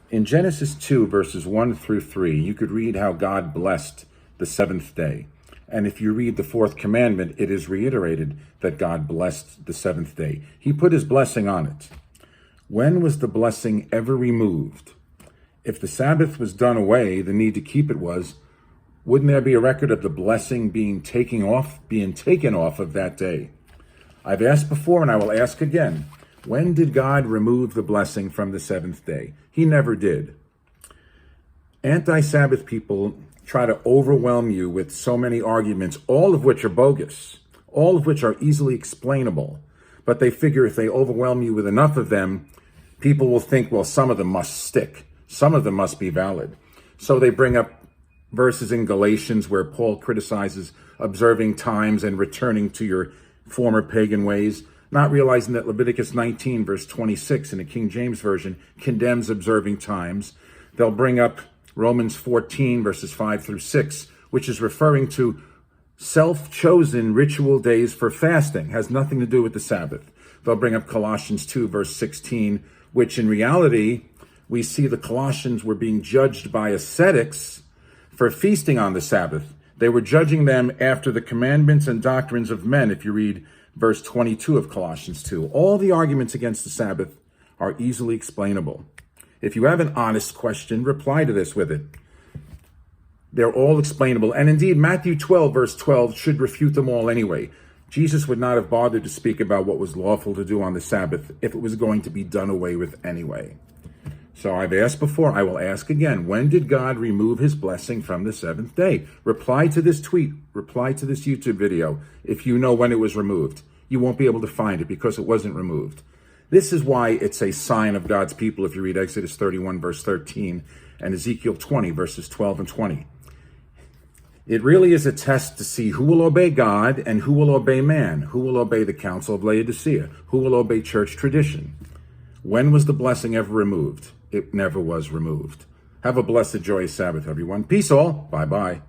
In Genesis 2, verses 1 through 3, you could read how God blessed the seventh day. And if you read the fourth commandment, it is reiterated that God blessed the seventh day. He put his blessing on it. When was the blessing ever removed? If the Sabbath was done away, the need to keep it was, wouldn't there be a record of the blessing being taken off of that day? I've asked before and I will ask again. When did God remove the blessing from the seventh day? He never did. Anti-Sabbath people try to overwhelm you with so many arguments, all of which are bogus, all of which are easily explainable. But they figure if they overwhelm you with enough of them, people will think, well, some of them must stick. Some of them must be valid. So they bring up verses in Galatians where Paul criticizes observing times and returning to your former pagan ways, not realizing that Leviticus 19, verse 26 in the King James Version condemns observing times. They'll bring up Romans 14, verses 5 through 6, which is referring to self-chosen ritual days for fasting, has nothing to do with the Sabbath. They'll bring up Colossians 2, verse 16, which in reality, we see the Colossians were being judged by ascetics for feasting on the Sabbath. They were judging them after the commandments and doctrines of men, if you read verse 22 of Colossians 2. All the arguments against the Sabbath are easily explainable. If you have an honest question, reply to this with it. They're all explainable. And indeed, Matthew 12, verse 12 should refute them all anyway. Jesus would not have bothered to speak about what was lawful to do on the Sabbath if it was going to be done away with anyway. So I've asked before, I will ask again. When did God remove his blessing from the seventh day? Reply to this tweet, reply to this YouTube video if you know when it was removed. You won't be able to find it because it wasn't removed. This is why it's a sign of God's people if you read Exodus 31, verse 13, and Ezekiel 20, verses 12 and 20. It really is a test to see who will obey God and who will obey man, who will obey the Council of Laodicea, who will obey church tradition. When was the blessing ever removed? It never was removed. Have a blessed, joyous Sabbath, everyone. Peace all. Bye-bye.